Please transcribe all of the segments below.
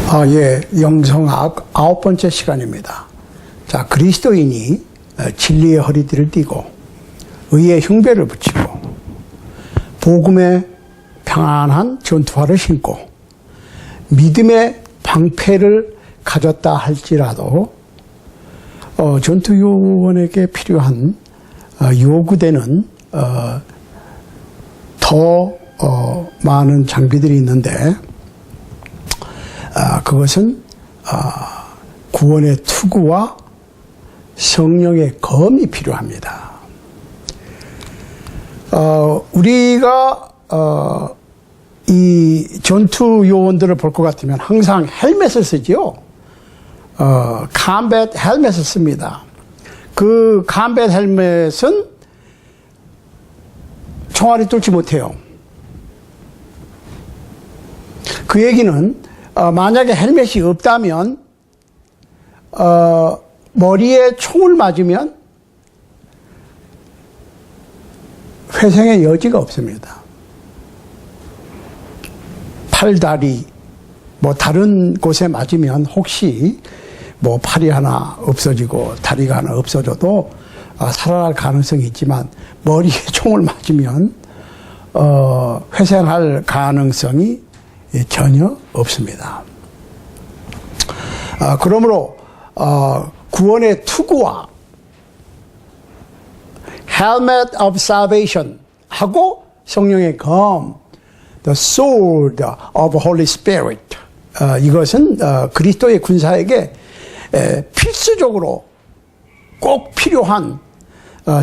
예, 영성학 9번째 시간입니다. 자, 그리스도인이 진리의 허리띠를 띠고 의의 흉배를 붙이고 복음의 평안한 전투화를 신고 믿음의 방패를 가졌다 할지라도 전투요원에게 필요한 요구되는 더 많은 장비들이 있는데 그것은 구원의 투구와 성령의 검이 필요합니다. 우리가 이 전투 요원들을 볼 것 같으면 항상 헬멧을 쓰지요. 컴뱃 헬멧을 씁니다. 그 컴뱃 헬멧은 총알이 뚫지 못해요. 그 얘기는 만약에 헬멧이 없다면 머리에 총을 맞으면 회생의 여지가 없습니다. 팔, 다리, 다른 곳에 맞으면 혹시 팔이 하나 없어지고 다리가 하나 없어져도 살아날 가능성이 있지만 머리에 총을 맞으면 회생할 가능성이 전혀 없습니다. 그러므로 구원의 투구와 Helmet of Salvation 하고 성령의 검 The Sword of Holy Spirit 이것은 그리스도의 군사에게 필수적으로 꼭 필요한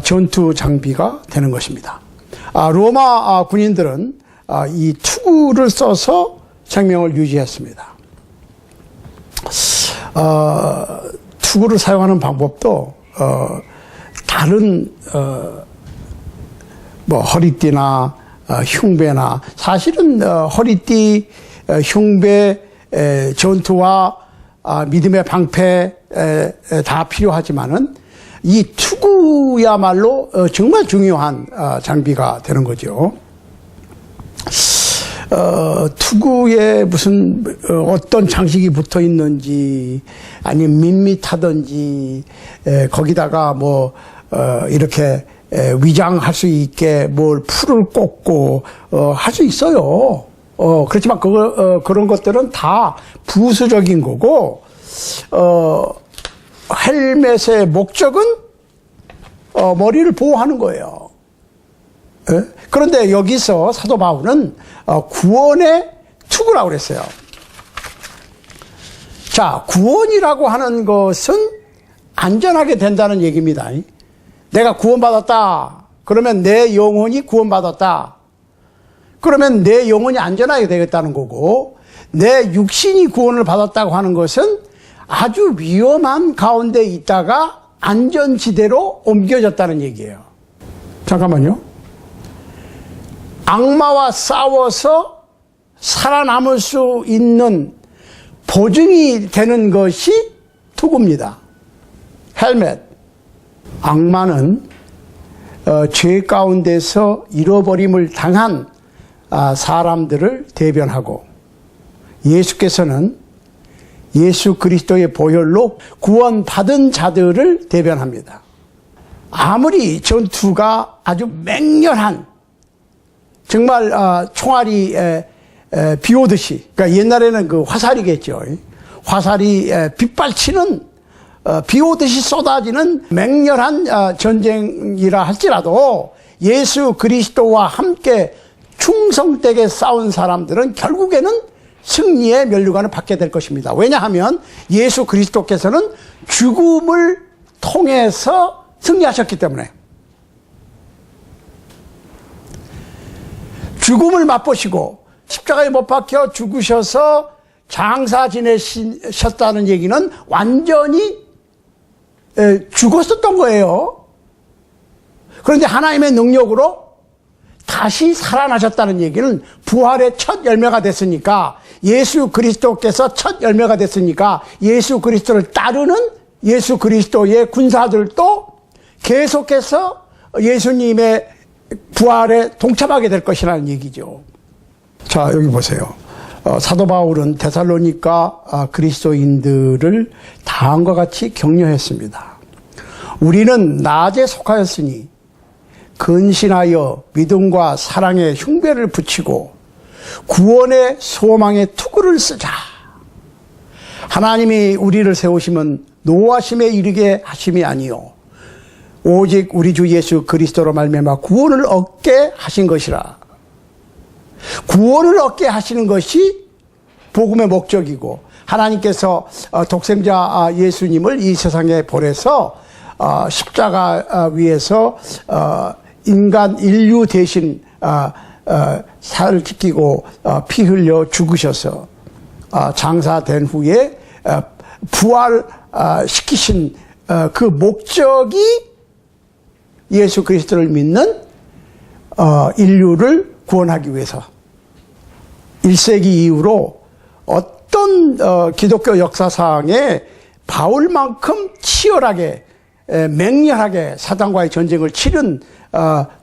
전투 장비가 되는 것입니다. 로마 군인들은 이 투구를 써서 생명을 유지했습니다. 투구를 사용하는 방법도 다른 허리띠나 흉배나 사실은 허리띠, 흉배, 전투와 믿음의 방패 다 필요하지만은 이 투구야말로 정말 중요한 장비가 되는 거죠. 투구에 무슨 어떤 장식이 붙어 있는지 아니면 밋밋하든지 거기다가 이렇게 위장할 수 있게 풀을 꽂고 할 수 있어요. 그렇지만 그런 것들은 다 부수적인 거고 헬멧의 목적은 머리를 보호하는 거예요. 그런데 여기서 사도 바울은 구원의 투구라고 그랬어요. 자, 구원이라고 하는 것은 안전하게 된다는 얘기입니다. 내가 구원받았다. 그러면 내 영혼이 구원받았다. 그러면 내 영혼이 안전하게 되겠다는 거고, 내 육신이 구원을 받았다고 하는 것은 아주 위험한 가운데 있다가 안전지대로 옮겨졌다는 얘기예요. 잠깐만요. 악마와 싸워서 살아남을 수 있는 보증이 되는 것이 투구입니다. 헬멧. 악마는 죄 가운데서 잃어버림을 당한 사람들을 대변하고 예수께서는 예수 그리스도의 보혈로 구원받은 자들을 대변합니다. 아무리 전투가 아주 맹렬한 정말 총알이 비 오듯이, 그러니까 옛날에는 그 화살이겠죠. 화살이 빗발치는 비 오듯이 쏟아지는 맹렬한 전쟁이라 할지라도 예수 그리스도와 함께 충성되게 싸운 사람들은 결국에는 승리의 면류관을 받게 될 것입니다. 왜냐하면 예수 그리스도께서는 죽음을 통해서 승리하셨기 때문에. 죽음을 맛보시고 십자가에 못 박혀 죽으셔서 장사 지내셨다는 얘기는 완전히 죽었었던 거예요. 그런데 하나님의 능력으로 다시 살아나셨다는 얘기는 부활의 첫 열매가 됐으니까, 예수 그리스도께서 첫 열매가 됐으니까 예수 그리스도를 따르는 예수 그리스도의 군사들도 계속해서 예수님의 부활에 동참하게 될 것이라는 얘기죠. 자, 여기 보세요. 사도 바울은 데살로니가 그리스도인들을 다음과 같이 격려했습니다. 우리는 낮에 속하였으니 근신하여 믿음과 사랑의 흉배를 붙이고 구원의 소망의 투구를 쓰자. 하나님이 우리를 세우시면 노하심에 이르게 하심이 아니요 오직 우리 주 예수 그리스도로 말미암아 구원을 얻게 하신 것이라. 구원을 얻게 하시는 것이 복음의 목적이고, 하나님께서 독생자 예수님을 이 세상에 보내서 십자가 위에서 인간 인류 대신 살을 지키고 피 흘려 죽으셔서 장사된 후에 부활시키신 그 목적이 예수 그리스도를 믿는 인류를 구원하기 위해서 1세기 이후로 어떤 기독교 역사상에 바울만큼 치열하게 맹렬하게 사단과의 전쟁을 치른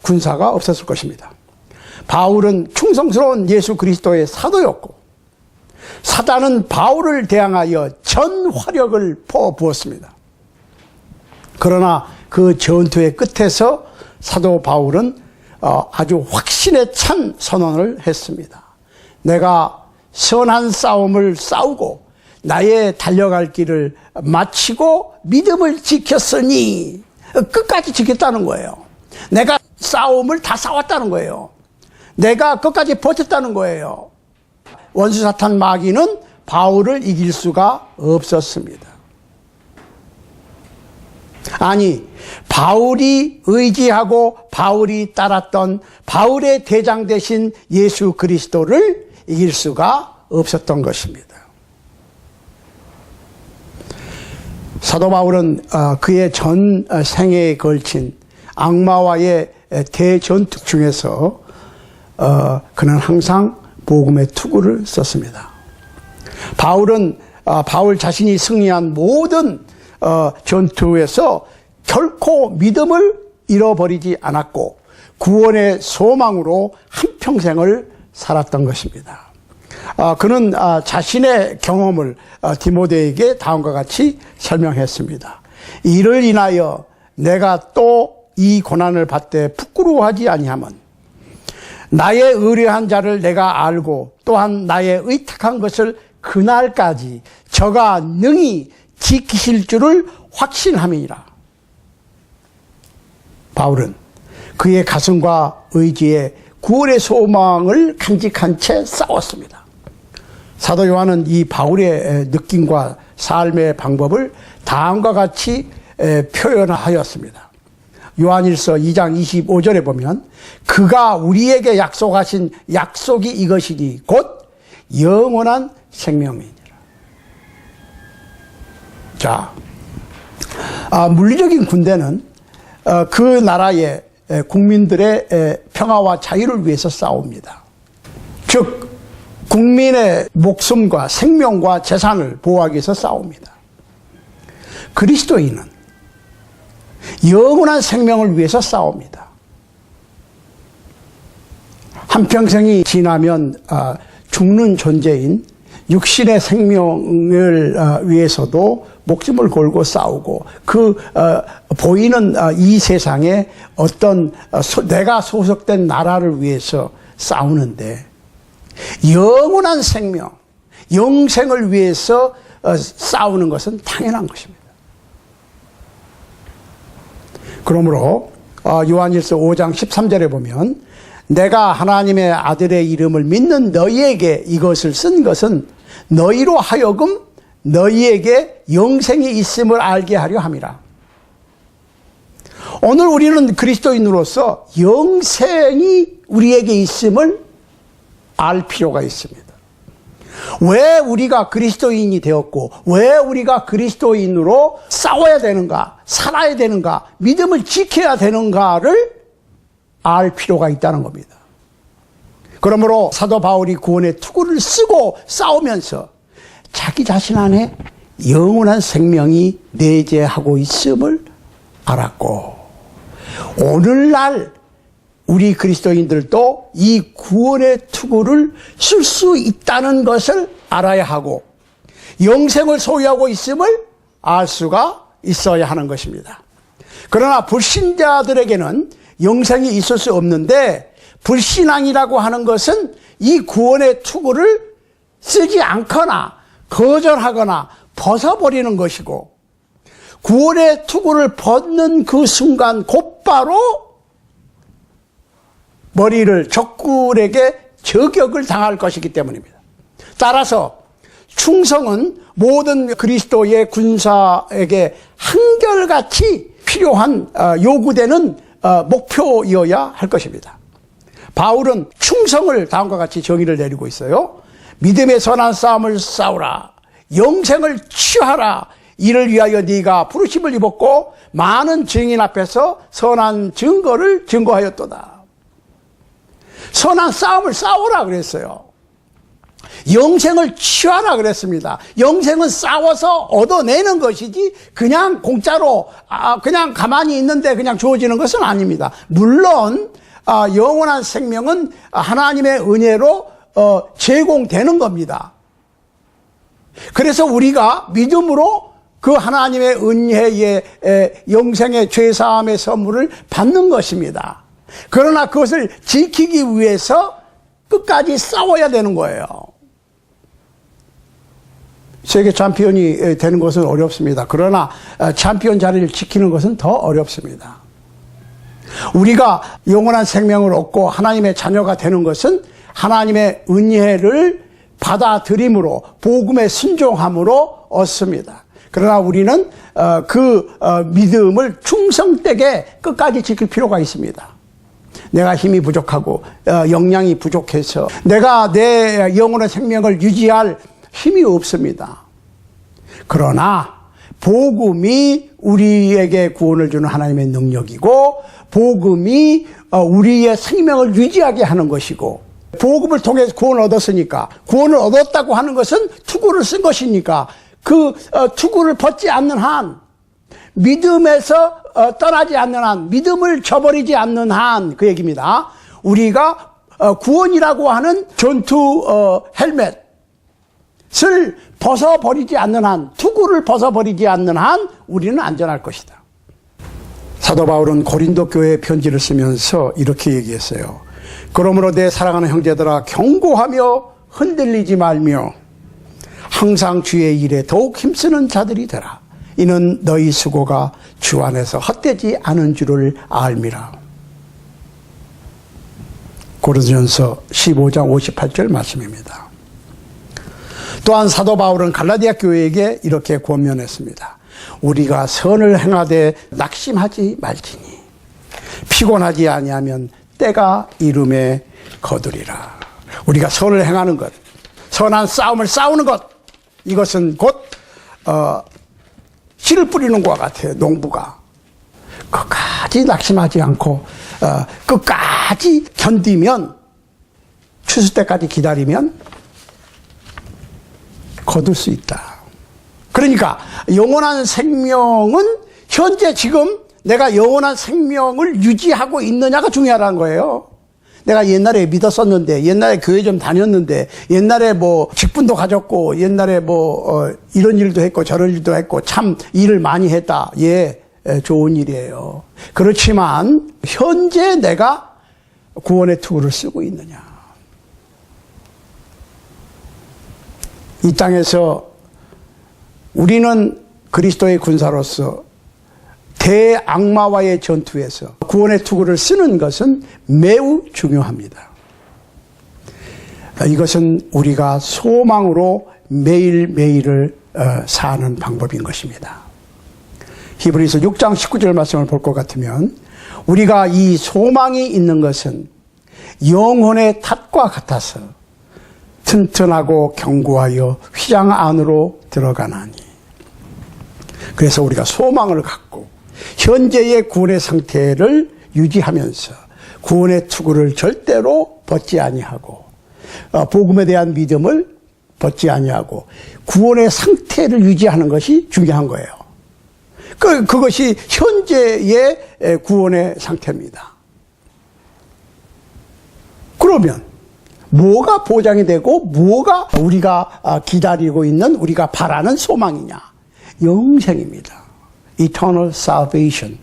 군사가 없었을 것입니다. 바울은 충성스러운 예수 그리스도의 사도였고, 사단은 바울을 대항하여 전 화력을 퍼부었습니다. 그러나 그 전투의 끝에서 사도 바울은 아주 확신에 찬 선언을 했습니다. 내가 선한 싸움을 싸우고 나의 달려갈 길을 마치고 믿음을 지켰으니, 끝까지 지켰다는 거예요. 내가 싸움을 다 싸웠다는 거예요. 내가 끝까지 버텼다는 거예요. 원수 사탄 마귀는 바울을 이길 수가 없었습니다. 아니, 바울이 의지하고 바울이 따랐던 바울의 대장 되신 예수 그리스도를 이길 수가 없었던 것입니다. 사도 바울은 그의 전 생애에 걸친 악마와의 대전투 중에서 그는 항상 복음의 투구를 썼습니다. 바울은 바울 자신이 승리한 모든 전투에서 결코 믿음을 잃어버리지 않았고 구원의 소망으로 한평생을 살았던 것입니다. 그는 자신의 경험을 디모데에게 다음과 같이 설명했습니다. 이를 인하여 내가 또 이 고난을 받되 부끄러워하지 아니함은 나의 의뢰한 자를 내가 알고 또한 나의 의탁한 것을 그날까지 저가 능히 지키실 줄을 확신함이니라. 바울은 그의 가슴과 의지에 구원의 소망을 간직한 채 싸웠습니다. 사도 요한은 이 바울의 느낌과 삶의 방법을 다음과 같이 표현하였습니다. 요한일서 2장 25절에 보면 그가 우리에게 약속하신 약속이 이것이니 곧 영원한 생명이니라. 자, 물리적인 군대는 그 나라의 국민들의 평화와 자유를 위해서 싸웁니다. 즉 국민의 목숨과 생명과 재산을 보호하기 위해서 싸웁니다. 그리스도인은 영원한 생명을 위해서 싸웁니다. 한평생이 지나면 죽는 존재인 육신의 생명을 위해서도 목숨을 걸고 싸우고 보이는 이 세상에 어떤 내가 소속된 나라를 위해서 싸우는데 영원한 생명, 영생을 위해서 싸우는 것은 당연한 것입니다. 그러므로 요한일서 5장 13절에 보면 내가 하나님의 아들의 이름을 믿는 너희에게 이것을 쓴 것은 너희로 하여금 너희에게 영생이 있음을 알게 하려 함이라. 오늘 우리는 그리스도인으로서 영생이 우리에게 있음을 알 필요가 있습니다. 왜 우리가 그리스도인이 되었고 왜 우리가 그리스도인으로 싸워야 되는가, 살아야 되는가, 믿음을 지켜야 되는가를 알 필요가 있다는 겁니다. 그러므로 사도 바울이 구원의 투구를 쓰고 싸우면서 자기 자신 안에 영원한 생명이 내재하고 있음을 알았고 오늘날 우리 그리스도인들도 이 구원의 투구를 쓸 수 있다는 것을 알아야 하고 영생을 소유하고 있음을 알 수가 있어야 하는 것입니다. 그러나 불신자들에게는 영생이 있을 수 없는데 불신앙이라고 하는 것은 이 구원의 투구를 쓰지 않거나 거절하거나 벗어버리는 것이고 구원의 투구를 벗는 그 순간 곧바로 머리를 적군에게 저격을 당할 것이기 때문입니다. 따라서 충성은 모든 그리스도의 군사에게 한결같이 필요한 요구되는 목표이어야 할 것입니다. 바울은 충성을 다음과 같이 정의를 내리고 있어요. 믿음의 선한 싸움을 싸우라. 영생을 취하라. 이를 위하여 네가 부르심을 입었고 많은 증인 앞에서 선한 증거를 증거하였도다. 선한 싸움을 싸우라 그랬어요. 영생을 취하라 그랬습니다. 영생은 싸워서 얻어내는 것이지 그냥 공짜로 그냥 가만히 있는데 그냥 주어지는 것은 아닙니다. 물론 영원한 생명은 하나님의 은혜로 제공되는 겁니다. 그래서 우리가 믿음으로 그 하나님의 은혜의 영생의 죄사함의 선물을 받는 것입니다. 그러나 그것을 지키기 위해서 끝까지 싸워야 되는 거예요. 세계 챔피언이 되는 것은 어렵습니다. 그러나 챔피언 자리를 지키는 것은 더 어렵습니다. 우리가 영원한 생명을 얻고 하나님의 자녀가 되는 것은 하나님의 은혜를 받아들임으로 복음에 순종함으로 얻습니다. 그러나 우리는 그 믿음을 충성되게 끝까지 지킬 필요가 있습니다. 내가 힘이 부족하고 역량이 부족해서 내가 내 영혼의 생명을 유지할 힘이 없습니다. 그러나 복음이 우리에게 구원을 주는 하나님의 능력이고 복음이 우리의 생명을 유지하게 하는 것이고 복음을 통해서 구원을 얻었으니까 구원을 얻었다고 하는 것은 투구를 쓴 것이니까 그 투구를 벗지 않는 한 믿음에서 떠나지 않는 한 믿음을 저버리지 않는 한 그 얘기입니다. 우리가 구원이라고 하는 전투 헬멧을 벗어버리지 않는 한 투구를 벗어버리지 않는 한 우리는 안전할 것이다. 사도 바울은 고린도 교회에 편지를 쓰면서 이렇게 얘기했어요. 그러므로 내 사랑하는 형제들아 경고하며 흔들리지 말며 항상 주의 일에 더욱 힘쓰는 자들이 되라. 이는 너희 수고가 주 안에서 헛되지 않은 줄을 알미라. 고린도전서 15장 58절 말씀입니다. 또한 사도 바울은 갈라디아 교회에게 이렇게 권면했습니다. 우리가 선을 행하되 낙심하지 말지니 피곤하지 아니하면 때가 이름에 거두리라. 우리가 선을 행하는 것, 선한 싸움을 싸우는 것, 이것은 곧 씨를 뿌리는 것과 같아요. 농부가 끝까지 낙심하지 않고 끝까지 견디면 추수 때까지 기다리면 거둘 수 있다. 그러니까 영원한 생명은 현재 지금 내가 영원한 생명을 유지하고 있느냐가 중요하다는 거예요. 내가 옛날에 믿었었는데, 옛날에 교회 좀 다녔는데, 옛날에 뭐 직분도 가졌고, 옛날에 뭐 이런 일도 했고 저런 일도 했고 참 일을 많이 했다. 예, 좋은 일이에요. 그렇지만 현재 내가 구원의 투구를 쓰고 있느냐. 이 땅에서 우리는 그리스도의 군사로서 대악마와의 전투에서 구원의 투구를 쓰는 것은 매우 중요합니다. 이것은 우리가 소망으로 매일매일을 사는 방법인 것입니다. 히브리서 6장 19절 말씀을 볼 것 같으면 우리가 이 소망이 있는 것은 영혼의 탓과 같아서 튼튼하고 견고하여 휘장 안으로 들어가나니. 그래서 우리가 소망을 갖고 현재의 구원의 상태를 유지하면서 구원의 투구를 절대로 벗지 아니하고 복음에 대한 믿음을 벗지 아니하고 구원의 상태를 유지하는 것이 중요한 거예요. 그것이 현재의 구원의 상태입니다. 그러면 뭐가 보장이 되고 뭐가 우리가 기다리고 있는 우리가 바라는 소망이냐? 영생입니다. Eternal salvation.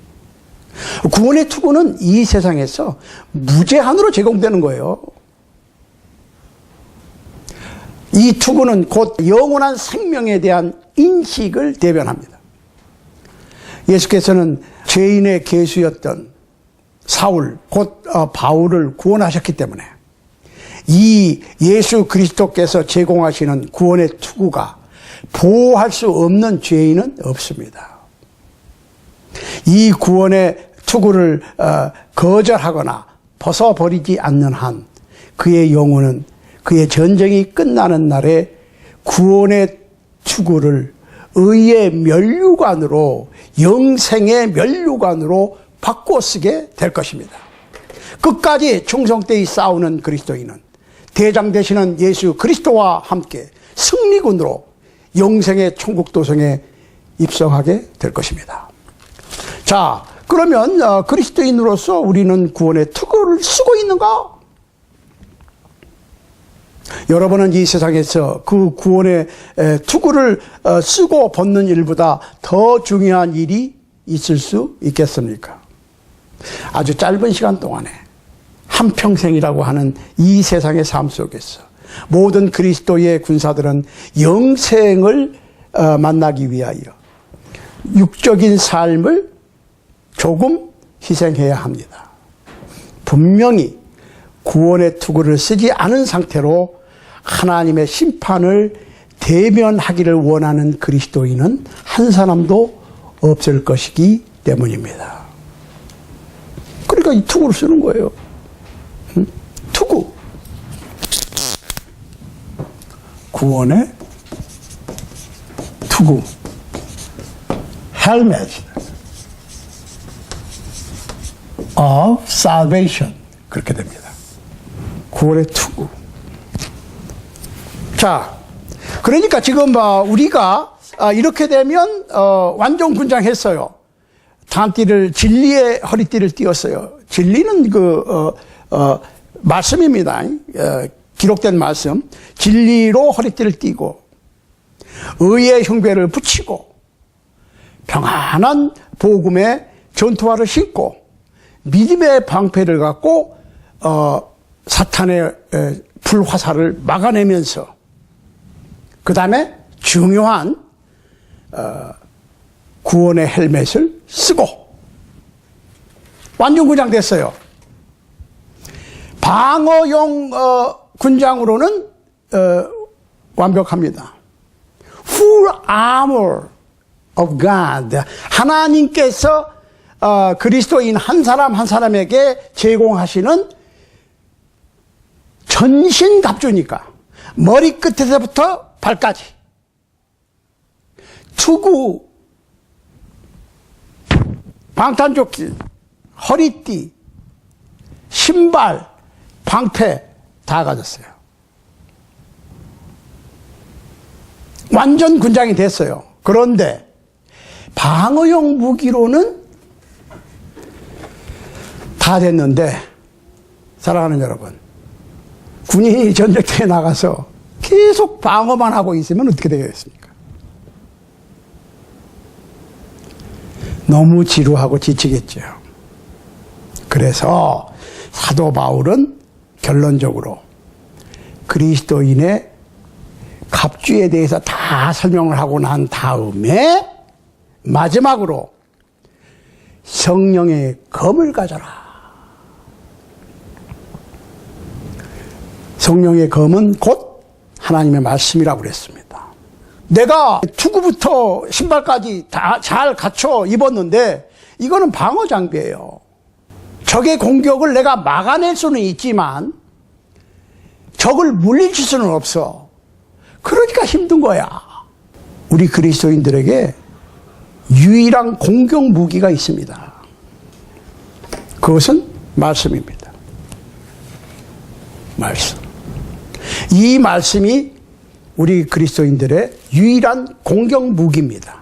구원의 투구는 이 세상에서 무제한으로 제공되는 거예요. 이 투구는 곧 영원한 생명에 대한 인식을 대변합니다. 예수께서는 죄인의 계수였던 사울, 곧 바울을 구원하셨기 때문에 이 예수 그리스도께서 제공하시는 구원의 투구가 보호할 수 없는 죄인은 없습니다. 이 구원의 투구를 거절하거나 벗어버리지 않는 한 그의 영혼은 그의 전쟁이 끝나는 날에 구원의 투구를 의의 면류관으로, 영생의 면류관으로 바꿔 쓰게 될 것입니다. 끝까지 충성되이 싸우는 그리스도인은 대장 되시는 예수 그리스도와 함께 승리군으로 영생의 천국 도성에 입성하게 될 것입니다. 자, 그러면 그리스도인으로서 우리는 구원의 투구를 쓰고 있는가? 여러분은 이 세상에서 그 구원의 투구를 쓰고 벗는 일보다 더 중요한 일이 있을 수 있겠습니까? 아주 짧은 시간 동안에 한평생이라고 하는 이 세상의 삶 속에서 모든 그리스도의 군사들은 영생을 만나기 위하여 육적인 삶을 조금 희생해야 합니다. 분명히 구원의 투구를 쓰지 않은 상태로 하나님의 심판을 대면하기를 원하는 그리스도인은 한 사람도 없을 것이기 때문입니다. 그러니까 이 투구를 쓰는 거예요. 투구. 구원의 투구. Helmet of salvation. 그렇게 됩니다. 구원의 투구. 자, 그러니까 지금 우리가 이렇게 되면 완전 군장했어요. 단띠를 진리의 허리띠를 띄었어요. 진리는 말씀입니다. 기록된 말씀. 진리로 허리띠를 띄고 의의 흉배를 붙이고 평안한 복음의 전투화를 신고 믿음의 방패를 갖고 사탄의 불화살을 막아내면서 그 다음에 중요한 구원의 헬멧을 쓰고 완전 군장됐어요. 방어용 군장으로는 완벽합니다. Full armor of God. 하나님께서 그리스도인 한 사람 한 사람에게 제공하시는 전신갑주니까 머리끝에서부터 발까지 투구, 방탄조끼, 허리띠, 신발, 방패 다 가졌어요. 완전 군장이 됐어요. 그런데 방어용 무기로는 다 됐는데 사랑하는 여러분, 군인이 전쟁터에 나가서 계속 방어만 하고 있으면 어떻게 되겠습니까? 너무 지루하고 지치겠죠. 그래서 사도 바울은 결론적으로 그리스도인의 갑주에 대해서 다 설명을 하고 난 다음에 마지막으로 성령의 검을 가져라. 성령의 검은 곧 하나님의 말씀이라고 그랬습니다. 내가 투구부터 신발까지 다 잘 갖춰 입었는데 이거는 방어 장비예요. 적의 공격을 내가 막아낼 수는 있지만 적을 물리칠 수는 없어. 그러니까 힘든 거야. 우리 그리스도인들에게 유일한 공격 무기가 있습니다. 그것은 말씀입니다. 말씀. 이 말씀이 우리 그리스도인들의 유일한 공격 무기입니다.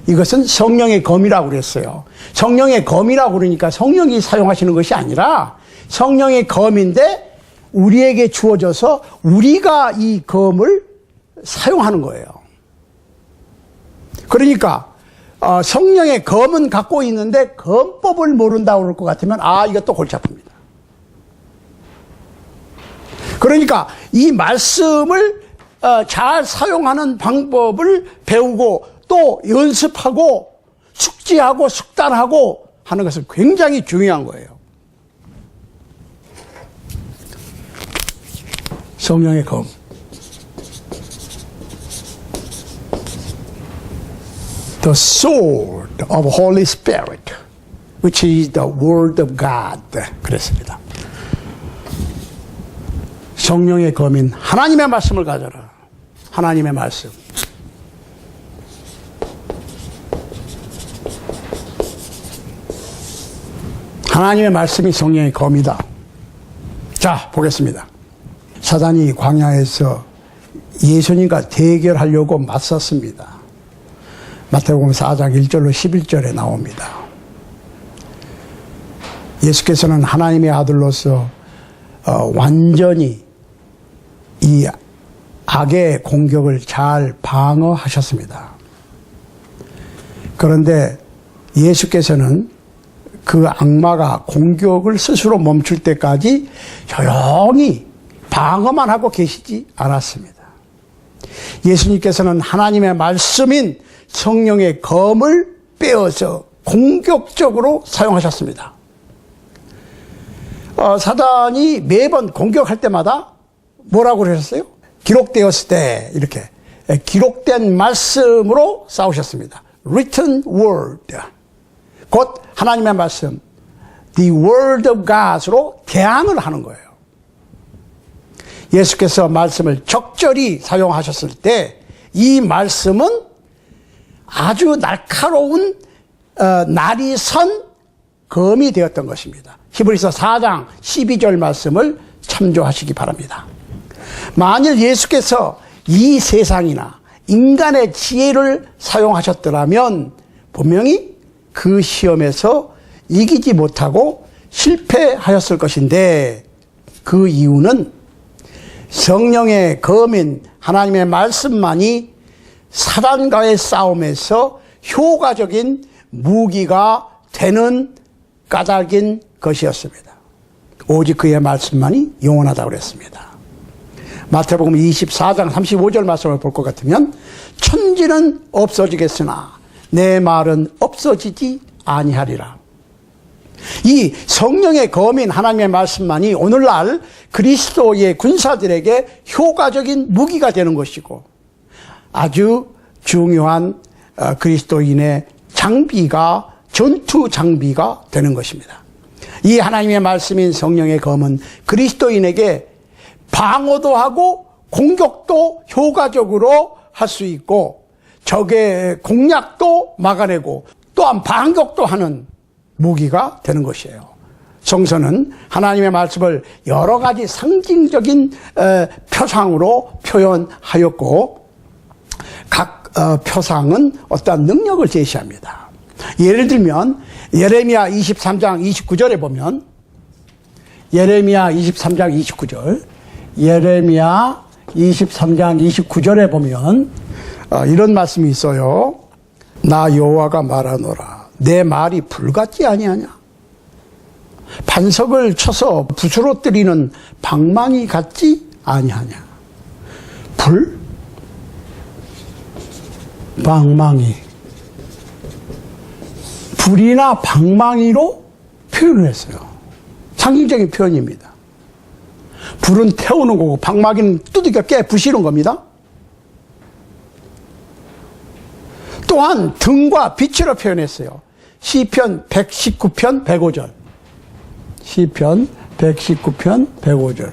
이것은 성령의 검이라고 그랬어요. 성령의 검이라고 그러니까 성령이 사용하시는 것이 아니라 성령의 검인데 우리에게 주어져서 우리가 이 검을 사용하는 거예요. 그러니까 성령의 검은 갖고 있는데 검법을 모른다고 그럴 것 같으면 이것도 골치 아픕니다. 그러니까 이 말씀을 잘 사용하는 방법을 배우고 또 연습하고 숙지하고 숙달하고 하는 것은 굉장히 중요한 거예요. 성령의 검. The sword of Holy Spirit, which is the Word of God. 그랬습니다. 성령의 검인 하나님의 말씀을 가져라. 하나님의 말씀. 하나님의 말씀이 성령의 검이다. 자, 보겠습니다. 사단이 광야에서 예수님과 대결하려고 맞섰습니다. 마태복음 4장 1절로 11절에 나옵니다. 예수께서는 하나님의 아들로서 완전히 이 악의 공격을 잘 방어하셨습니다. 그런데 예수께서는 그 악마가 공격을 스스로 멈출 때까지 조용히 방어만 하고 계시지 않았습니다. 예수님께서는 하나님의 말씀인 성령의 검을 빼어서 공격적으로 사용하셨습니다. 사단이 매번 공격할 때마다 뭐라고 그러셨어요? 기록되었을 때 이렇게 기록된 말씀으로 싸우셨습니다. Written word. 곧 하나님의 말씀, the word of God으로 대항을 하는 거예요. 예수께서 말씀을 적절히 사용하셨을 때 이 말씀은 아주 날카로운 날이 선 검이 되었던 것입니다. 히브리서 4장 12절 말씀을 참조하시기 바랍니다. 만일 예수께서 이 세상이나 인간의 지혜를 사용하셨더라면 분명히 그 시험에서 이기지 못하고 실패하였을 것인데 그 이유는 성령의 검인 하나님의 말씀만이 사단과의 싸움에서 효과적인 무기가 되는 까닭인 것이었습니다. 오직 그의 말씀만이 영원하다고 그랬습니다. 마태복음 24장 35절 말씀을 볼 것 같으면 천지는 없어지겠으나 내 말은 없어지지 아니하리라. 이 성령의 검인 하나님의 말씀만이 오늘날 그리스도의 군사들에게 효과적인 무기가 되는 것이고 아주 중요한 그리스도인의 장비가 전투 장비가 되는 것입니다. 이 하나님의 말씀인 성령의 검은 그리스도인에게 방어도 하고 공격도 효과적으로 할 수 있고 적의 공략도 막아내고 또한 반격도 하는 무기가 되는 것이에요. 성서는 하나님의 말씀을 여러 가지 상징적인 표상으로 표현하였고 각 표상은 어떠한 능력을 제시합니다. 예를 들면 예레미야 23장 29절에 보면 예레미야 23장 29절 예레미야 23장 29절에 보면 이런 말씀이 있어요. 나 여호와가 말하노라 내 말이 불 같지 아니하냐. 반석을 쳐서 붓으로 때리는 방망이 같지 아니하냐. 불? 방망이. 불이나 방망이로 표현을 했어요. 상징적인 표현입니다. 불은 태우는 거고 방망이는 두들겨 깨 부시는 겁니다. 또한 등과 빛으로 표현했어요. 시편 119편 105절. 시편 119편 105절.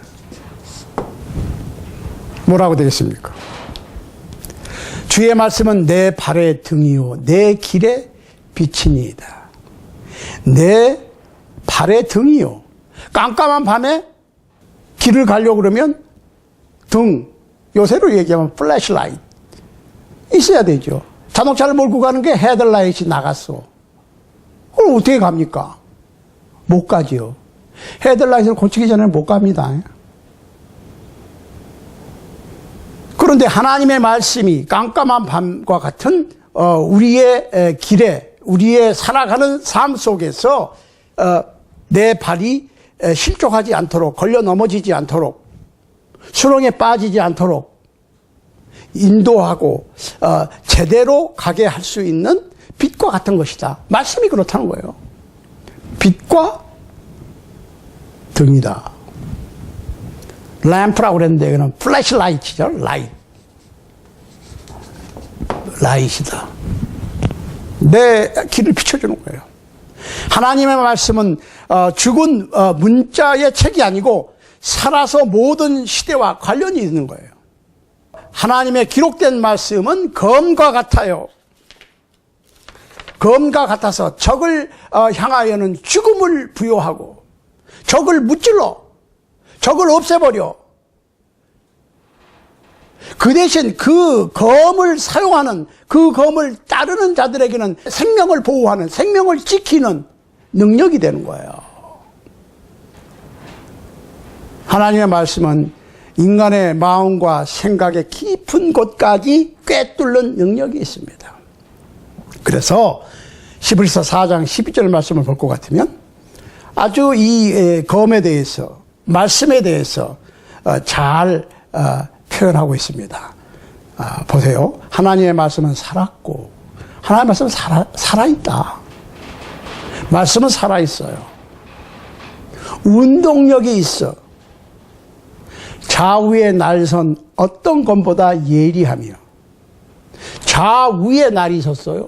뭐라고 되겠습니까? 주의 말씀은 내 발의 등이요 내 길의 빛이니이다. 내 발의 등이요. 깜깜한 밤에 길을 가려고 그러면 등, 요새로 얘기하면 플래시라이트 있어야 되죠. 자동차를 몰고 가는 게 헤드라이트이 나갔어. 그럼 어떻게 갑니까? 못 가지요. 헤드라이트를 고치기 전에는 못 갑니다. 그런데 하나님의 말씀이 깜깜한 밤과 같은 우리의 길에, 우리의 살아가는 삶 속에서 내 발이 실족하지 않도록, 걸려 넘어지지 않도록, 수렁에 빠지지 않도록 인도하고 제대로 가게 할 수 있는 빛과 같은 것이다. 말씀이 그렇다는 거예요. 빛과 등이다. 램프라고 그랬는데 그는 플래시라이트죠. 라이트이다. 내 길을 비춰주는 거예요. 하나님의 말씀은 죽은 문자의 책이 아니고 살아서 모든 시대와 관련이 있는 거예요. 하나님의 기록된 말씀은 검과 같아요. 검과 같아서 적을 향하여는 죽음을 부여하고 적을 무찔러 적을 없애버려. 그 대신 그 검을 사용하는, 그 검을 따르는 자들에게는 생명을 보호하는, 생명을 지키는 능력이 되는 거예요. 하나님의 말씀은 인간의 마음과 생각의 깊은 곳까지 꿰뚫는 능력이 있습니다. 그래서 히브리서 4장 12절 말씀을 볼 것 같으면 아주 이 검에 대해서, 말씀에 대해서 잘 표현하고 있습니다. 보세요. 하나님의 말씀은 살았고, 하나님의 말씀은 살아있다. 말씀은 살아있어요. 운동력이 있어. 좌우의 날선 어떤 검보다 예리하며, 좌우의 날이 섰어요.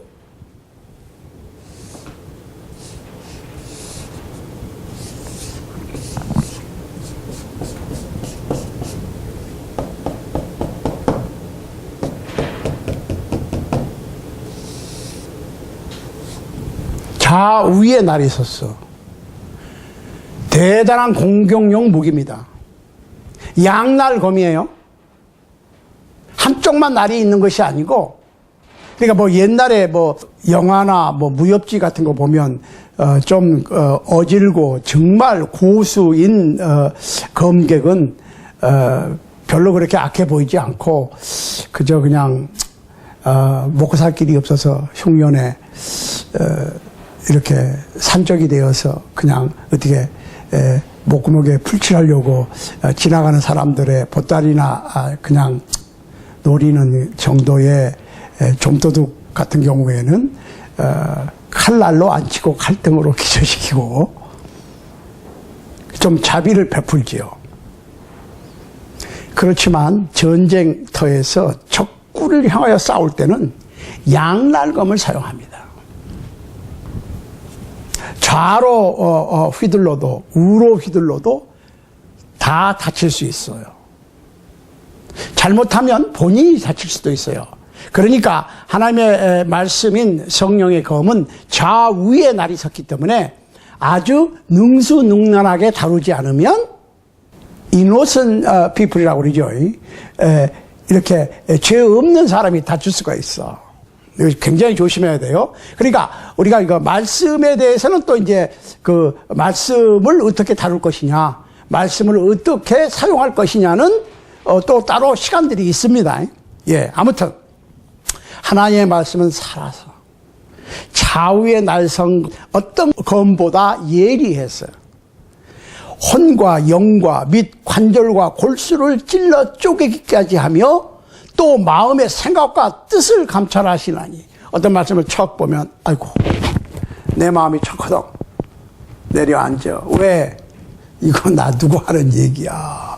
좌우의 날이 섰어. 대단한 공격용 무기입니다. 양날검이에요. 한쪽만 날이 있는 것이 아니고, 그러니까 뭐 옛날에 뭐 영화나 뭐 무협지 같은 거 보면 좀 어질고 정말 고수인 검객은 별로 그렇게 악해 보이지 않고 그저 그냥 먹고 살 길이 없어서 흉년에 이렇게 산적이 되어서 그냥 어떻게 목구멍에 풀칠하려고 지나가는 사람들의 보따리나 그냥 노리는 정도의 좀도둑 같은 경우에는 칼날로 안 치고 칼등으로 기절시키고 좀 자비를 베풀지요. 그렇지만 전쟁터에서 적군을 향하여 싸울 때는 양날검을 사용합니다. 좌로 휘둘러도 우로 휘둘러도 다 다칠 수 있어요. 잘못하면 본인이 다칠 수도 있어요. 그러니까 하나님의 말씀인 성령의 검은 좌우의 날이 섰기 때문에 아주 능수능란하게 다루지 않으면 innocent people이라고 그러죠. 이렇게 죄 없는 사람이 다칠 수가 있어. 굉장히 조심해야 돼요. 그러니까 우리가 이거 말씀에 대해서는 또 이제 그 말씀을 어떻게 다룰 것이냐, 말씀을 어떻게 사용할 것이냐는 또 따로 시간들이 있습니다. 예, 아무튼 하나님의 말씀은 살아서 좌우의 날선 어떤 검보다 예리해서 혼과 영과 및 관절과 골수를 찔러 쪼개기까지 하며 또 마음의 생각과 뜻을 감찰하시나니. 어떤 말씀을 척 보면 아이고 내 마음이 척허덕 내려앉아. 왜? 이거 나 누구 하는 얘기야.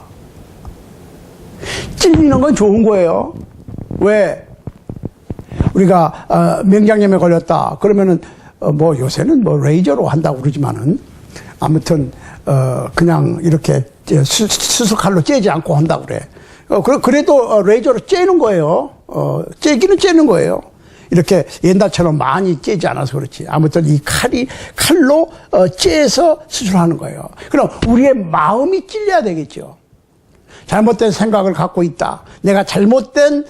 찔리는 건 좋은 거예요. 왜? 우리가 명장염에 걸렸다 그러면은 뭐 요새는 뭐 레이저로 한다고 그러지만은 아무튼 그냥 이렇게 수술칼로 째지 않고 한다고 그래. 그래도 레이저로 째는 거예요. 째기는 째는 거예요. 이렇게 옛날처럼 많이 째지 않아서 그렇지. 아무튼 이 칼로 째서 수술하는 거예요. 그럼 우리의 마음이 찔려야 되겠죠. 잘못된 생각을 갖고 있다. 내가 잘못된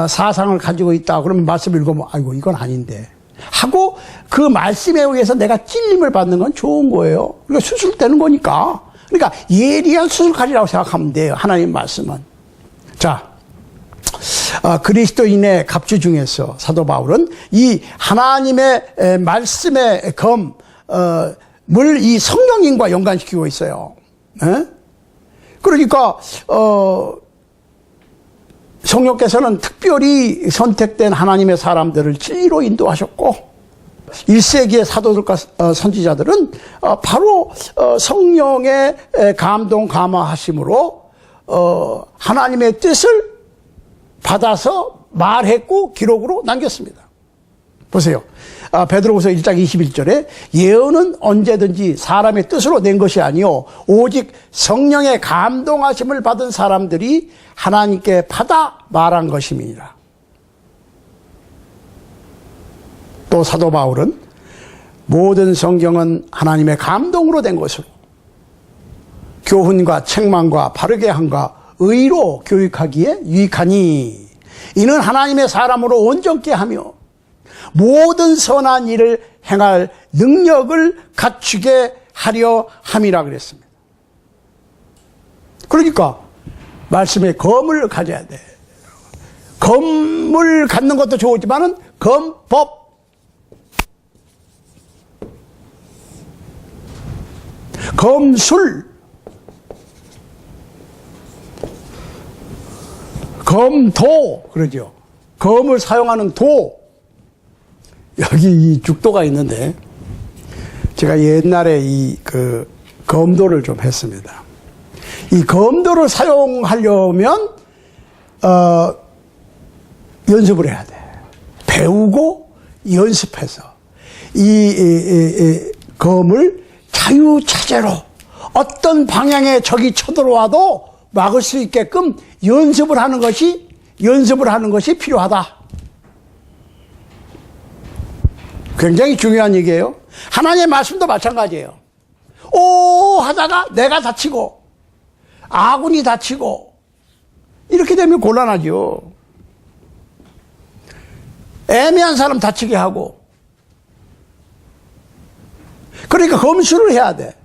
사상을 가지고 있다. 그러면 말씀을 읽으면 아이고 이건 아닌데 하고 그 말씀에 의해서 내가 찔림을 받는 건 좋은 거예요. 그러니까 수술되는 거니까. 그러니까 예리한 수술칼이라고 생각하면 돼요. 하나님 말씀은. 자, 그리스도인의 갑주 중에서 사도 바울은 이 하나님의 말씀의 검을 이 성령님과 연관시키고 있어요. 에? 그러니까 성령께서는 특별히 선택된 하나님의 사람들을 진리로 인도하셨고 1세기의 사도들과 선지자들은 바로 성령의 감동 감화하심으로 하나님의 뜻을 받아서 말했고 기록으로 남겼습니다. 보세요. 베드로후서 1장 21절에 예언은 언제든지 사람의 뜻으로 낸 것이 아니요 오직 성령의 감동하심을 받은 사람들이 하나님께 받아 말한 것임이니라. 또 사도 바울은 모든 성경은 하나님의 감동으로 된 것으로 교훈과 책망과 바르게 함과 의로 교육하기에 유익하니 이는 하나님의 사람으로 온전케 하며 모든 선한 일을 행할 능력을 갖추게 하려 함이라 그랬습니다. 그러니까 말씀의 검을 가져야 돼. 검을 갖는 것도 좋지만은 검법, 검술, 검도 그러죠. 검을 사용하는 도. 여기 이 죽도가 있는데 제가 옛날에 검도를 좀 했습니다. 이 검도를 사용하려면 연습을 해야 돼. 배우고 연습해서 이 검을 자유자재로 어떤 방향에 적이 쳐들어와도 막을 수 있게끔 연습을 하는 것이 필요하다. 굉장히 중요한 얘기예요. 하나님의 말씀도 마찬가지예요. 오 하다가 내가 다치고 아군이 다치고 이렇게 되면 곤란하죠. 애매한 사람 다치게 하고. 그러니까 검술을 해야 돼.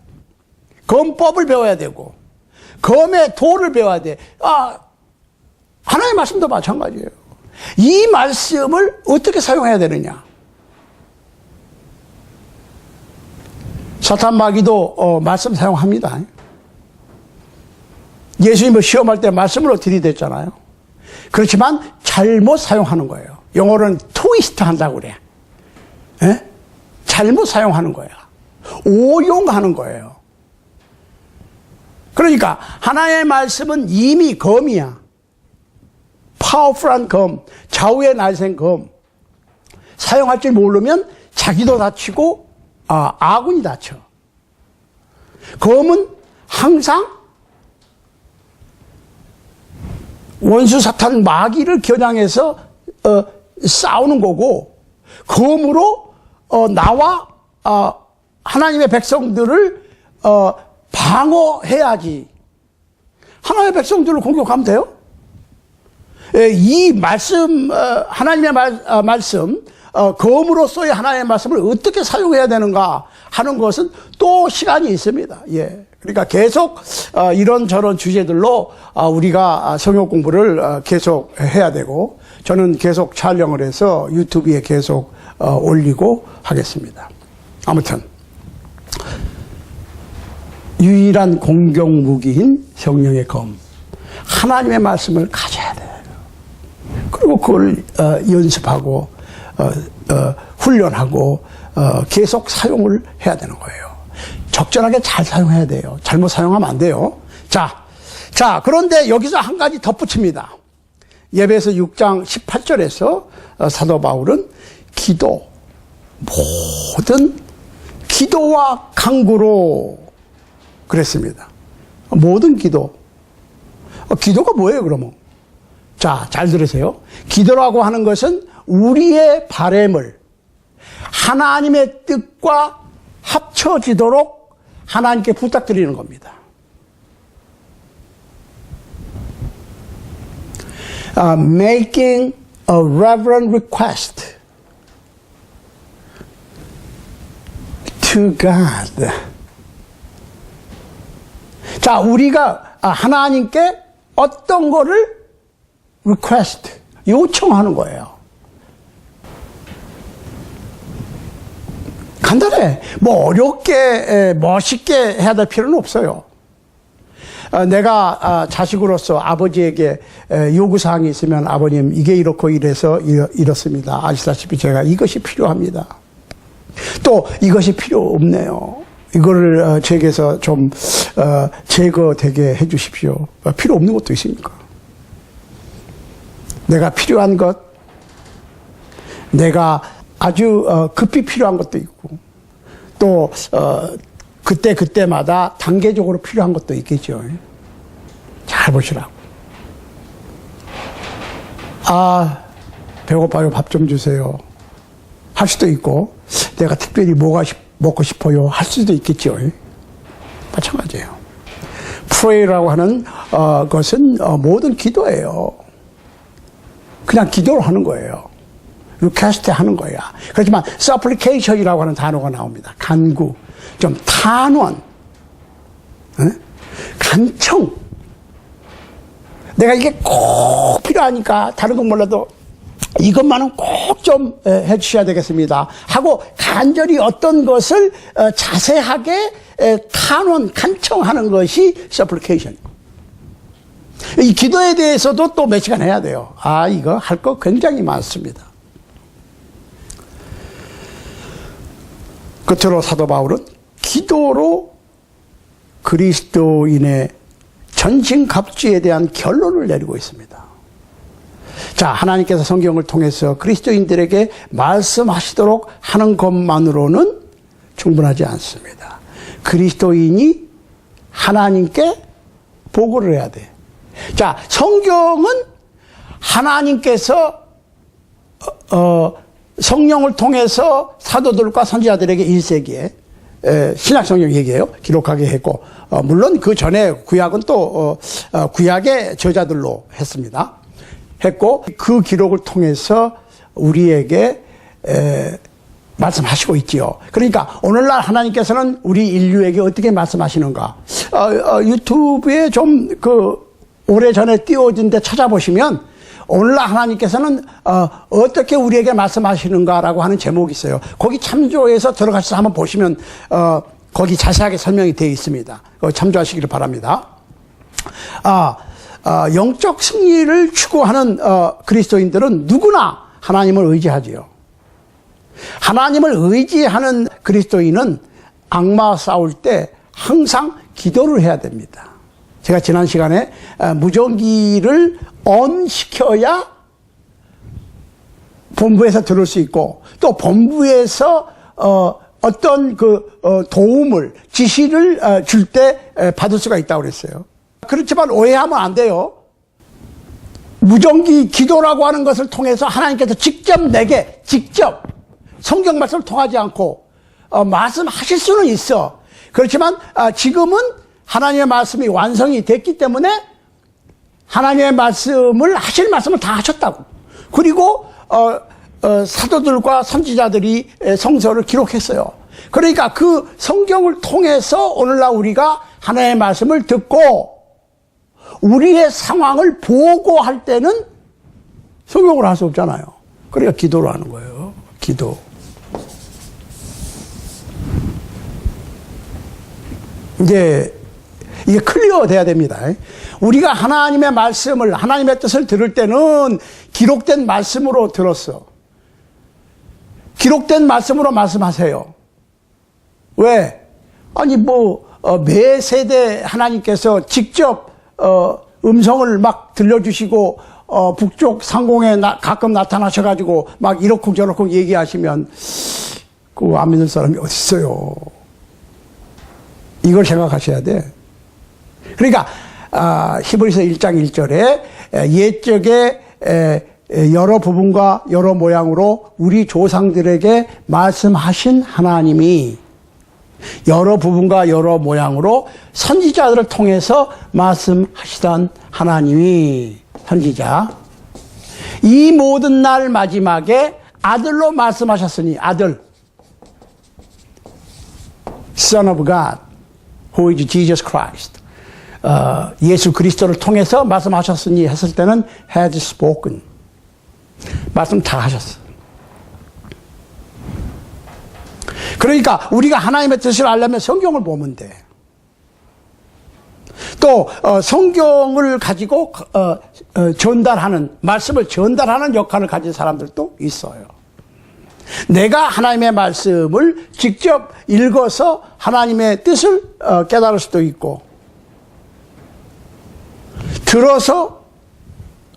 검법을 배워야 되고 검의 도를 배워야 돼. 하나님의 말씀도 마찬가지예요. 이 말씀을 어떻게 사용해야 되느냐. 사탄 마귀도 말씀 사용합니다. 예수님을 시험할 때 말씀으로 들이댔잖아요. 그렇지만 잘못 사용하는 거예요. 영어로는 트위스트 한다고 그래. 에? 잘못 사용하는 거야. 오용하는 거예요. 그러니까 하나님의 말씀은 이미 검이야. 파워풀한 검, 좌우의 날쌘 검. 사용할 줄 모르면 자기도 다치고 아군이 다쳐. 검은 항상 원수 사탄 마귀를 겨냥해서 싸우는 거고 검으로 나와 하나님의 백성들을 방어해야지. 하나님의 백성들을 공격하면 돼요? 이 말씀, 하나님의 말씀, 검으로서의 하나님의 말씀을 어떻게 사용해야 되는가 하는 것은 또 시간이 있습니다. 예. 그러니까 계속 이런저런 주제들로 우리가 성경 공부를 계속 해야 되고 저는 계속 촬영을 해서 유튜브에 계속 올리고 하겠습니다. 아무튼 유일한 공격 무기인 성령의 검, 하나님의 말씀을 가져야 돼요. 그리고 그걸 연습하고 훈련하고 계속 사용을 해야 되는 거예요. 적절하게 잘 사용해야 돼요. 잘못 사용하면 안 돼요. 자, 그런데 여기서 한 가지 덧붙입니다. 예배서 6장 18절에서 사도 바울은 모든 기도와 간구로 그랬습니다. 모든 기도. 기도가 뭐예요, 그러면? 자, 잘 들으세요. 기도라고 하는 것은 우리의 바램을 하나님의 뜻과 합쳐지도록 하나님께 부탁드리는 겁니다. Making a reverent request to God. 자, 우리가 하나님께 어떤 거를 request, 요청하는 거예요. 간단해. 뭐 어렵게 멋있게 해야 될 필요는 없어요. 내가 자식으로서 아버지에게 요구사항이 있으면 아버님 이게 이렇고 이래서 이렇습니다. 아시다시피 제가 이것이 필요합니다. 또 이것이 필요 없네요. 이거를 제게서 좀 제거되게 해 주십시오. 필요 없는 것도 있으니까. 내가 필요한 것, 내가 아주 급히 필요한 것도 있고 또 그때마다 단계적으로 필요한 것도 있겠죠. 잘 보시라고. 배고파요. 밥 좀 주세요. 할 수도 있고 내가 특별히 먹고 싶어요. 할 수도 있겠죠. 마찬가지예요. pray라고 하는 것은 모든 기도예요. 그냥 기도를 하는 거예요. request 하는 거야. 그렇지만 supplication이라고 하는 단어가 나옵니다. 간구, 좀 탄원, 간청. 내가 이게 꼭 필요하니까 다른 건 몰라도 이것만은 꼭 좀 해주셔야 되겠습니다 하고 간절히 어떤 것을 자세하게 탄원, 간청하는 것이 supplication. 이 기도에 대해서도 또 몇 시간 해야 돼요. 이거 할 거 굉장히 많습니다. 끝으로 사도 바울은 기도로 그리스도인의 전신갑주에 대한 결론을 내리고 있습니다. 자, 하나님께서 성경을 통해서 그리스도인들에게 말씀하시도록 하는 것만으로는 충분하지 않습니다. 그리스도인이 하나님께 보고를 해야 돼. 자, 성경은 하나님께서 성령을 통해서 사도들과 선지자들에게 1세기에 신약성경 얘기예요. 기록하게 했고 물론 그 전에 구약은 또 구약의 저자들로 했습니다. 했고 그 기록을 통해서 우리에게 말씀하시고 있지요. 그러니까 오늘날 하나님께서는 우리 인류에게 어떻게 말씀하시는가? 유튜브에 좀 오래전에 띄워진 데 찾아보시면 오늘날 하나님께서는 어떻게 우리에게 말씀하시는가라고 하는 제목이 있어요. 거기 참조해서 들어가셔서 한번 보시면 거기 자세하게 설명이 되어 있습니다. 참조하시기를 바랍니다. 영적 승리를 추구하는 그리스도인들은 누구나 하나님을 의지하지요. 하나님을 의지하는 그리스도인은 악마와 싸울 때 항상 기도를 해야 됩니다. 제가 지난 시간에 무전기를 ON 시켜야 본부에서 들을 수 있고 또 본부에서 어떤 도움을 지시를 줄 때 받을 수가 있다고 그랬어요. 그렇지만 오해하면 안 돼요. 무전기 기도라고 하는 것을 통해서 하나님께서 직접 내게 성경 말씀을 통하지 않고 말씀하실 수는 있어. 그렇지만 지금은 하나님의 말씀이 완성이 됐기 때문에 하나님의 말씀을 하실 말씀을 다 하셨다고. 그리고 사도들과 선지자들이 성서를 기록했어요. 그러니까 그 성경을 통해서 오늘날 우리가 하나님의 말씀을 듣고 우리의 상황을 보고할 때는 성경으로 할 수 없잖아요. 그러니까 기도로 하는 거예요. 기도. 이제 이게 클리어 돼야 됩니다. 우리가 하나님의 말씀을, 하나님의 뜻을 들을 때는 기록된 말씀으로 들었어. 기록된 말씀으로 말씀하세요. 왜? 매 세대 하나님께서 직접 음성을 막 들려주시고 북쪽 상공에 가끔 나타나셔가지고 막 이렇고 저렇고 얘기하시면 그거 안 믿을 사람이 어디 있어요. 이걸 생각하셔야 돼. 그러니까 히브리서 1장 1절에 옛적에 여러 부분과 여러 모양으로 우리 조상들에게 말씀하신 하나님이 여러 부분과 여러 모양으로 선지자들을 통해서 말씀하시던 하나님이 선지자 이 모든 날 마지막에 아들로 말씀하셨으니 아들 Son of God who is Jesus Christ 예수 그리스도를 통해서 말씀하셨으니 했을 때는 had spoken. 말씀 다 하셨어. 그러니까 우리가 하나님의 뜻을 알려면 성경을 보면 돼. 또 성경을 가지고 전달하는, 말씀을 전달하는 역할을 가진 사람들도 있어요. 내가 하나님의 말씀을 직접 읽어서 하나님의 뜻을 깨달을 수도 있고, 들어서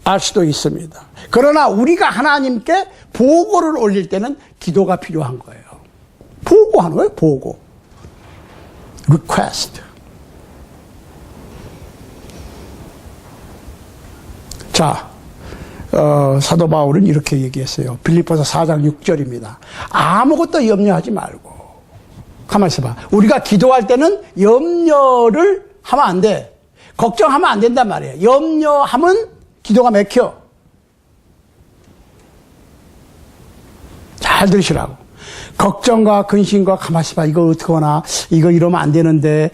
알 수도 있습니다. 그러나 우리가 하나님께 보고를 올릴 때는 기도가 필요한 거예요. 보고하는 거예요, 보고. request. 자, 사도 바울은 이렇게 얘기했어요. 빌립보서 4장 6절입니다. 아무것도 염려하지 말고. 가만히 있어봐. 우리가 기도할 때는 염려를 하면 안 돼. 걱정하면 안 된단 말이에요. 염려하면 기도가 막혀. 잘 들으시라고. 걱정과 근심과 가만히 있어봐. 이거 어떡하나. 이거 이러면 안 되는데.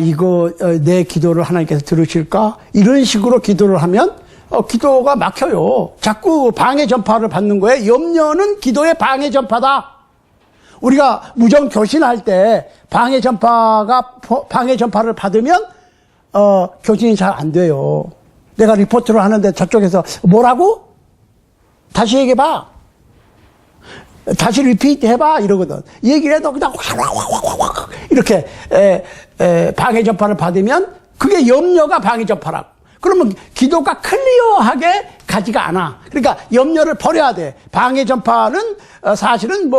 이거 내 기도를 하나님께서 들으실까? 이런 식으로 기도를 하면 기도가 막혀요. 자꾸 방해 전파를 받는 거예요. 염려는 기도의 방해 전파다. 우리가 무정 교신할 때 방해 전파를 받으면 교신이 잘 안 돼요. 내가 리포트를 하는데 저쪽에서 뭐라고? 다시 얘기해봐. 다시 리피트 해봐. 이러거든. 얘기를 해도 그냥 이렇게 방해 전파를 받으면 그게 염려가 방해 전파라고. 그러면 기도가 클리어하게 가지가 않아. 그러니까 염려를 버려야 돼. 방해 전파는 사실은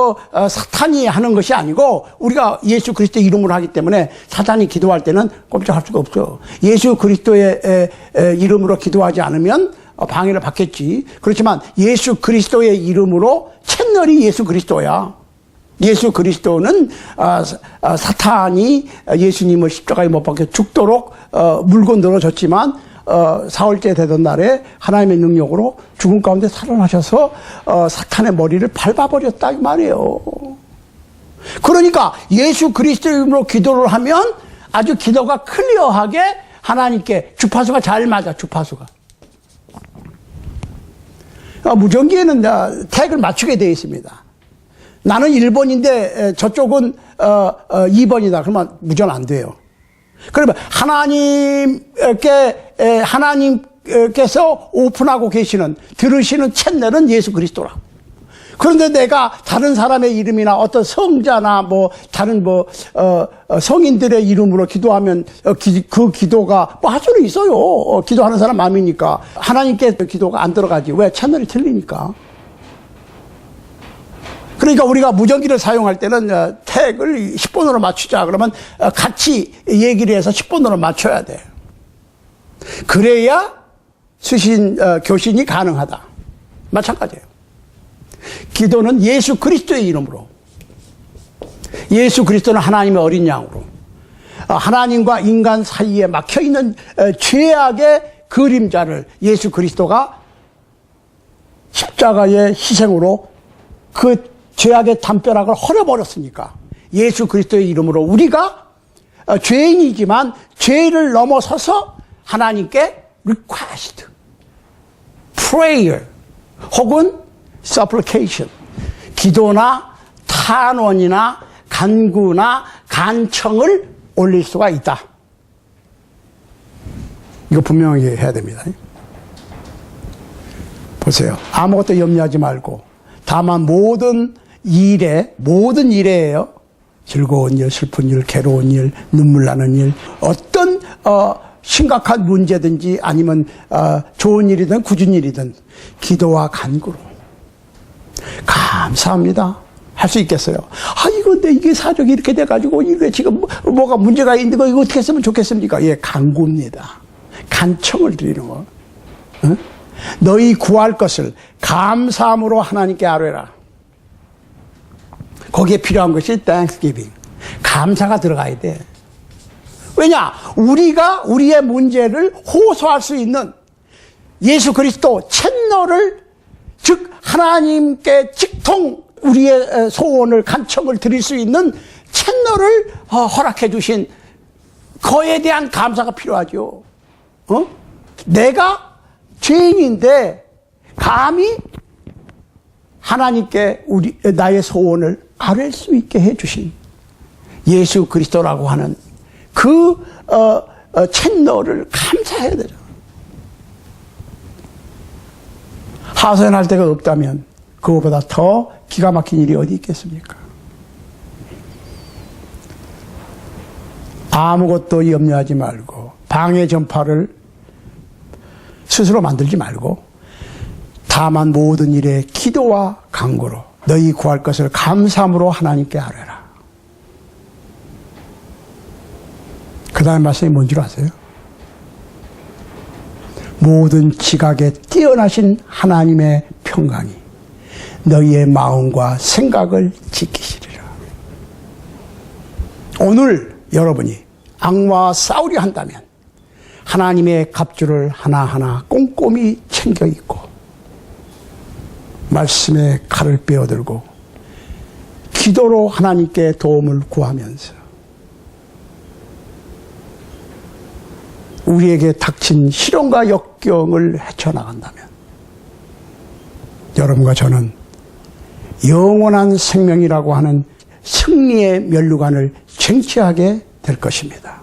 사탄이 하는 것이 아니고 우리가 예수 그리스도의 이름으로 하기 때문에 사탄이 기도할 때는 꼼짝할 수가 없죠. 예수 그리스도의 이름으로 기도하지 않으면 방해를 받겠지. 그렇지만 예수 그리스도의 이름으로 채널이 예수 그리스도야. 예수 그리스도는 사탄이 예수님을 십자가에 못 박혀 죽도록 물고 늘어졌지만 사흘째 되던 날에 하나님의 능력으로 죽음 가운데 살아나셔서 사탄의 머리를 밟아버렸다 이 말이에요. 그러니까 예수 그리스도의 이름으로 기도를 하면 아주 기도가 클리어하게 하나님께 주파수가 잘 맞아. 주파수가. 무전기에는 태그를 맞추게 되어 있습니다. 나는 1번인데 저쪽은 2번이다. 그러면 무전 안 돼요. 그러면 하나님께서 오픈하고 계시는, 들으시는 채널은 예수 그리스도라고. 그런데 내가 다른 사람의 이름이나 어떤 성자나 다른 성인들의 이름으로 기도하면 그 기도가 할 수는 있어요. 기도하는 사람 마음이니까. 하나님께 기도가 안 들어가지. 왜? 채널이 틀리니까. 그러니까 우리가 무전기를 사용할 때는 태그를 10번으로 맞추자. 그러면 같이 얘기를 해서 10번으로 맞춰야 돼. 그래야 교신이 가능하다. 마찬가지예요. 기도는 예수 그리스도의 이름으로. 예수 그리스도는 하나님의 어린 양으로. 하나님과 인간 사이에 막혀있는 죄악의 그림자를 예수 그리스도가 십자가의 희생으로 그 죄악의 담벼락을 헐어버렸으니까 예수 그리스도의 이름으로 우리가 죄인이지만 죄를 넘어서서 하나님께 request, prayer 혹은 supplication, 기도나 탄원이나 간구나 간청을 올릴 수가 있다. 이거 분명히 해야 됩니다. 보세요. 아무것도 염려하지 말고 다만 모든 일에요. 즐거운 일, 슬픈 일, 괴로운 일, 눈물 나는 일, 어떤 심각한 문제든지 아니면 좋은 일이든 굳은 일이든 기도와 간구로 감사합니다. 할 수 있겠어요? 근데 이게 사정이 이렇게 돼가지고 이게 지금 뭐가 문제가 있는데 이거 어떻게 했으면 좋겠습니까? 예, 간구입니다. 간청을 드리는 거. 응? 너희 구할 것을 감사함으로 하나님께 아뢰라. 거기에 필요한 것이 thanksgiving. 감사가 들어가야 돼. 왜냐? 우리가 우리의 문제를 호소할 수 있는 예수 그리스도 채널을, 즉 하나님께 직통 우리의 소원을 간청을 드릴 수 있는 채널을 허락해 주신 그에 대한 감사가 필요하죠. 내가 죄인인데 감히 하나님께 나의 소원을 아뢰 수 있게 해주신 예수 그리스도라고 하는 그 채널을 감사해야 되죠. 하소연할 데가 없다면 그거보다 더 기가 막힌 일이 어디 있겠습니까? 아무것도 염려하지 말고 방해 전파를 스스로 만들지 말고 다만 모든 일에 기도와 간구로 너희 구할 것을 감사함으로 하나님께 아뢰라. 그 다음 말씀이 뭔 줄 아세요? 모든 지각에 뛰어나신 하나님의 평강이 너희의 마음과 생각을 지키시리라. 오늘 여러분이 악마와 싸우려 한다면 하나님의 갑주를 하나하나 꼼꼼히 챙겨 입고 말씀의 칼을 빼어들고 기도로 하나님께 도움을 구하면서 우리에게 닥친 시련과 역경을 헤쳐나간다면 여러분과 저는 영원한 생명이라고 하는 승리의 면류관을 쟁취하게 될 것입니다.